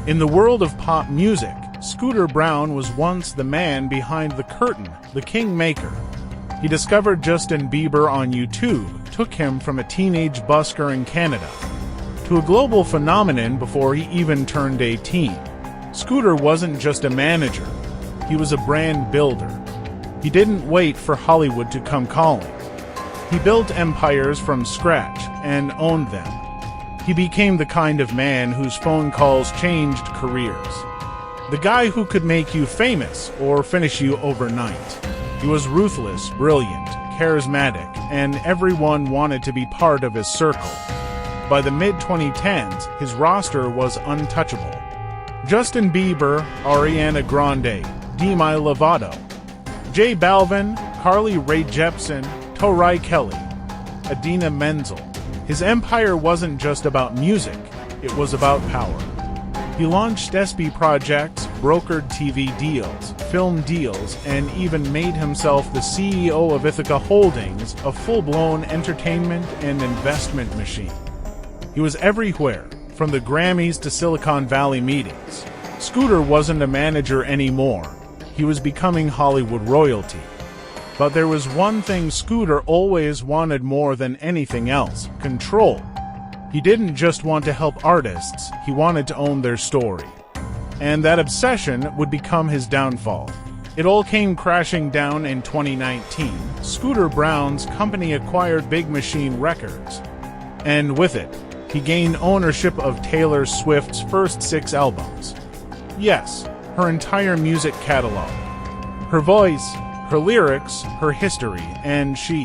In the world of pop music, Scooter Braun was once the man behind the curtain, the Kingmaker. He discovered Justin Bieber on YouTube, took him from a teenage busker in Canada to a global phenomenon before he even turned 18. Scooter wasn't just a manager, he was a brand builder. He didn't wait for Hollywood to come calling. He built empires from scratch and owned them. He became the kind of man whose phone calls changed careers. The guy who could make you famous or finish you overnight. He was ruthless, brilliant, charismatic, and everyone wanted to be part of his circle. By the mid-2010s, his roster was untouchable. Justin Bieber, Ariana Grande, Demi Lovato, J Balvin, Carly Rae Jepsen, Tori Kelly, Idina Menzel. His empire wasn't just about music, it was about power. He launched SB projects, brokered TV deals, film deals, and even made himself the CEO of Ithaca Holdings, a full-blown entertainment and investment machine. He was everywhere, from the Grammys to Silicon Valley meetings. Scooter wasn't a manager anymore. He was becoming Hollywood royalty. But there was one thing Scooter always wanted more than anything else: control. He didn't just want to help artists, he wanted to own their story. And that obsession would become his downfall. It all came crashing down in 2019. Scooter Braun's company acquired Big Machine Records. And with it, he gained ownership of Taylor Swift's first 6 albums. Yes, her entire music catalog. Her voice, her lyrics, her history, and she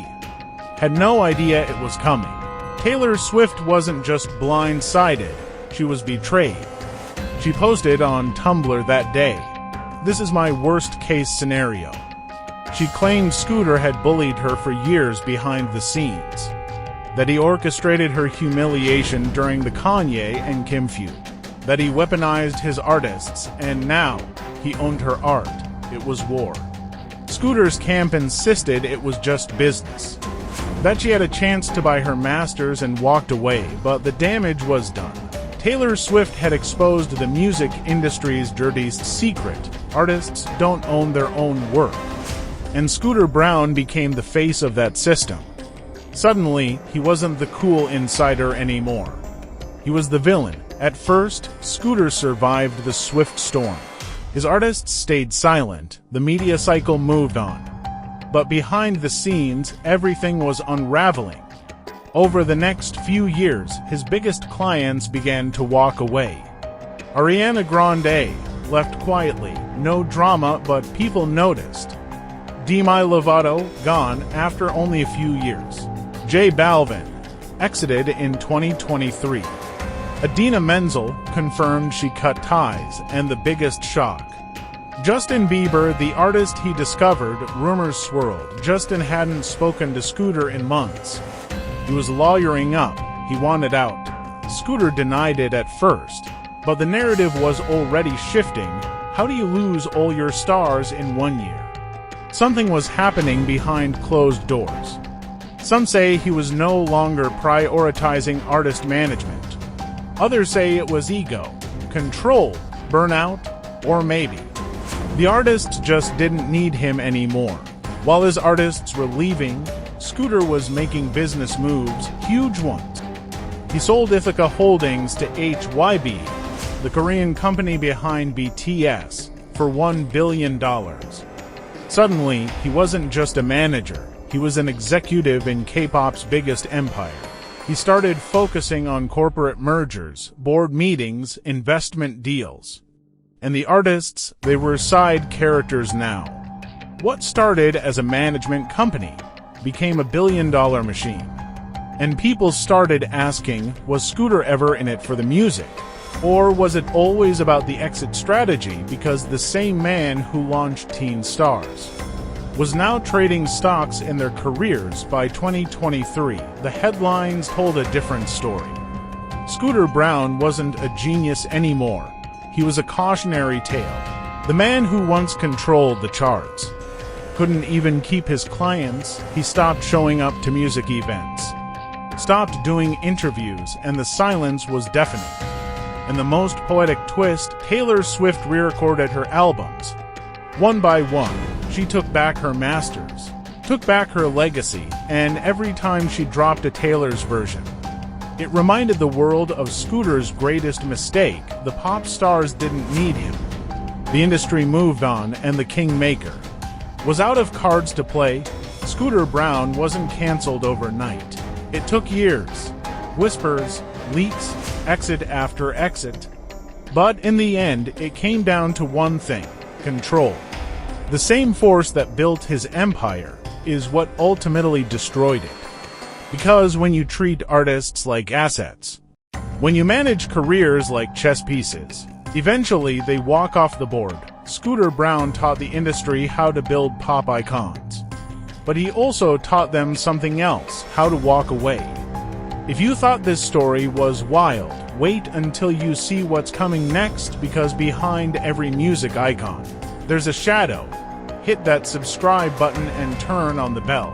had no idea it was coming. Taylor Swift wasn't just blindsided, she was betrayed. She posted on Tumblr that day, "This is my worst-case scenario." She claimed Scooter had bullied her for years behind the scenes, that he orchestrated her humiliation during the Kanye and Kim feud, that he weaponized his artists, and now he owned her art. It was war. Scooter's camp insisted it was just business, that she had a chance to buy her masters and walked away, but the damage was done. Taylor Swift had exposed the music industry's dirtiest secret: artists don't own their own work. And Scooter Braun became the face of that system. Suddenly, he wasn't the cool insider anymore. He was the villain. At first, Scooter survived the Swift storm. His artists stayed silent, the media cycle moved on. But behind the scenes, everything was unraveling. Over the next few years, his biggest clients began to walk away. Ariana Grande left quietly, no drama, but people noticed. Demi Lovato gone after only a few years. J Balvin exited in 2023. Idina Menzel confirmed she cut ties, and the biggest shock: Justin Bieber, the artist he discovered. Rumors swirled. Justin hadn't spoken to Scooter in months. He was lawyering up. He wanted out. Scooter denied it at first, but the narrative was already shifting. How do you lose all your stars in 1 year? Something was happening behind closed doors. Some say he was no longer prioritizing artist management. Others say it was ego, control, burnout, or maybe the artists just didn't need him anymore. While his artists were leaving, Scooter was making business moves, huge ones. He sold Ithaca Holdings to HYB, the Korean company behind BTS, for $1 billion. Suddenly, he wasn't just a manager, he was an executive in K-pop's biggest empire. He started focusing on corporate mergers, board meetings, investment deals. And the artists, they were side characters now. What started as a management company became a billion-dollar machine. And people started asking, was Scooter ever in it for the music? Or was it always about the exit strategy, because the same man who launched Teen Stars was now trading stocks in their careers? By 2023, the headlines told a different story. Scooter Braun wasn't a genius anymore. He was a cautionary tale. The man who once controlled the charts couldn't even keep his clients. He stopped showing up to music events, stopped doing interviews, and the silence was deafening. And the most poetic twist, Taylor Swift re-recorded her albums. One by one, she took back her masters, took back her legacy, and every time she dropped a Taylor's version, it reminded the world of Scooter's greatest mistake: the pop stars didn't need him. The industry moved on, and the Kingmaker was out of cards to play. Scooter Braun wasn't cancelled overnight. It took years, whispers, leaks, exit after exit. But in the end, it came down to one thing: control. The same force that built his empire is what ultimately destroyed it. Because when you treat artists like assets, when you manage careers like chess pieces, eventually they walk off the board. Scooter Braun taught the industry how to build pop icons. But he also taught them something else: how to walk away. If you thought this story was wild, wait until you see what's coming next, because behind every music icon, there's a shadow. Hit that subscribe button and turn on the bell.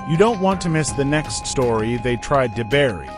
You don't want to miss the next story they tried to bury.